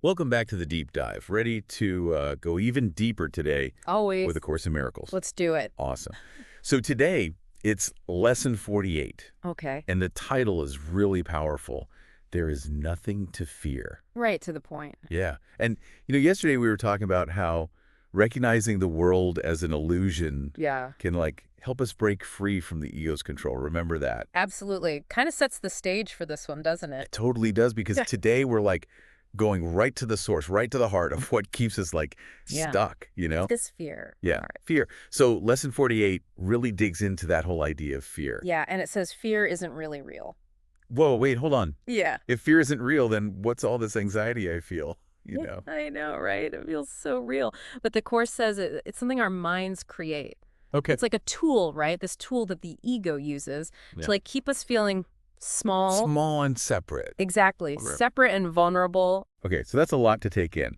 Welcome back to the deep dive. Ready to go even deeper today Always. with A Course in Miracles. Let's do it. Awesome. So today, it's Lesson 48, Okay. and the title is really powerful. There is nothing to fear. Right to the point. Yeah. And, yesterday we were talking about how recognizing the world as an illusion Yeah. can, help us break free from the ego's control. Remember that? Absolutely. Kind of sets the stage for this one, doesn't It it? totally does, because today we're, going right to the source, right to the heart of what keeps us, Yeah. stuck, This fear. Yeah, All right. fear. So Lesson 48 really digs into that whole idea of fear. Yeah, and it says fear isn't really real. Whoa, wait, hold on. Yeah. If fear isn't real, then what's all this anxiety I feel, I know, right? It feels so real. But the Course says it's something our minds create. Okay. It's like a tool, right? This tool that the ego uses Yeah. to keep us feeling small. Small and separate. Exactly. Right. Separate and vulnerable. Okay, so that's a lot to take in.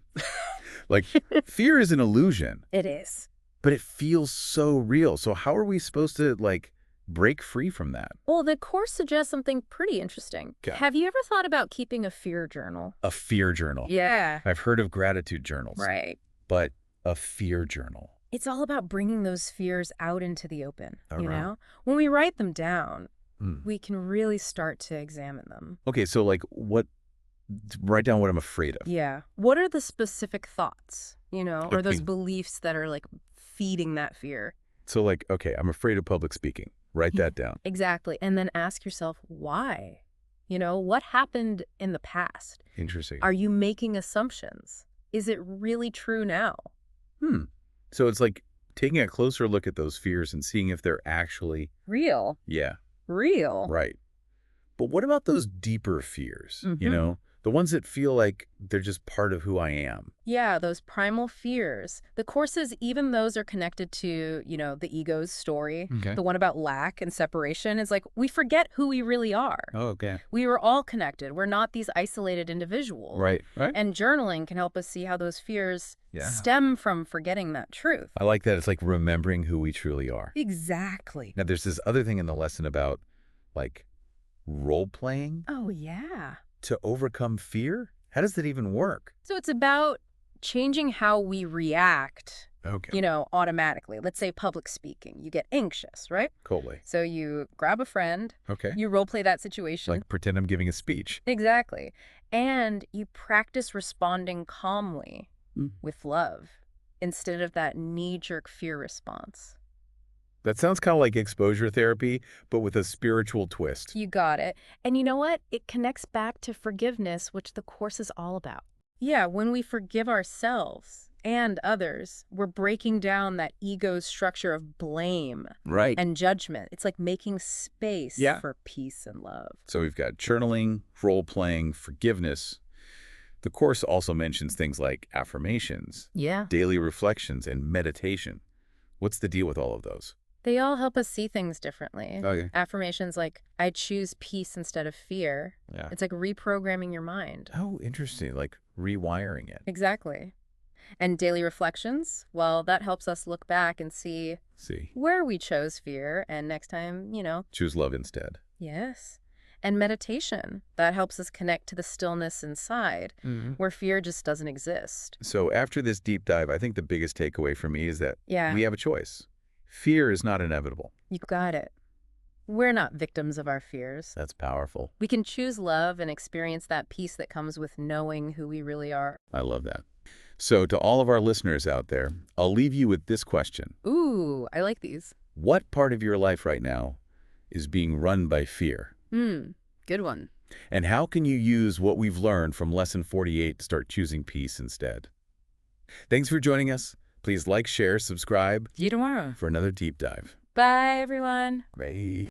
Fear is an illusion, It is. but it feels so real. So how are we supposed to, break free from that? Well, the Course suggests something pretty interesting. Okay. Have you ever thought about keeping a fear journal? A fear journal. Yeah. I've heard of gratitude journals. Right. But a fear journal. It's all about bringing those fears out into the open, All right. When we write them down, Mm. we can really start to examine them. Okay, so write down what I'm afraid of. Yeah. What are the specific thoughts, or those Okay. beliefs that are feeding that fear? So okay, I'm afraid of public speaking. Write that down. Exactly. And then ask yourself, why? What happened in the past? Interesting. Are you making assumptions? Is it really true now? So it's taking a closer look at those fears and seeing if they're actually, Real. yeah, Real. right. But what about those deeper fears, Mhm. The ones that feel like they're just part of who I am? Yeah, those primal fears. The Course says even those are connected to, the ego's story. Okay. The one about lack and separation is we forget who we really are. Oh, okay. We were all connected. We're not these isolated individuals. Right. And journaling can help us see how those fears Yeah. stem from forgetting that truth. I like that. It's remembering who we truly are. Exactly. Now, there's this other thing in the lesson about, role-playing Oh, yeah. to overcome fear. How does that even work? So it's about changing how we react, Okay. automatically. Let's say public speaking. You get anxious, right? Coolly. So you grab a friend, Okay. you role play that situation. Pretend I'm giving a speech. Exactly. And you practice responding calmly Mm. with love instead of that knee-jerk fear response. That sounds kind of like exposure therapy, but with a spiritual twist. You got it. And you know what? It connects back to forgiveness, which the Course is all about. Yeah, when we forgive ourselves and others, we're breaking down that ego's structure of blame Right. and judgment. It's like making space Yeah. for peace and love. So we've got journaling, role-playing, forgiveness. The Course also mentions things like affirmations, Yeah. daily reflections, and meditation. What's the deal with all of those? They all help us see things differently. Okay. Affirmations like, I choose peace instead of fear. Yeah. It's like reprogramming your mind. Oh, interesting. Rewiring it. Exactly. And daily reflections, well, that helps us look back and see See. where we chose fear. And next time, Choose love instead. yes. And meditation, that helps us connect to the stillness inside where fear just doesn't exist. So after this deep dive, I think the biggest takeaway for me is that Yeah, we have a choice. Fear is not inevitable. you got it. We're not victims of our fears. That's powerful. We can choose love and experience that peace that comes with knowing who we really are. I love that. So to all of our listeners out there, I'll leave you with this question. Ooh, I like these. What part of your life right now is being run by fear? Good one. And how can you use what we've learned from Lesson 48 to start choosing peace instead? Thanks for joining us. Please like, share, subscribe See you tomorrow. for another deep dive. Bye, everyone. Bye.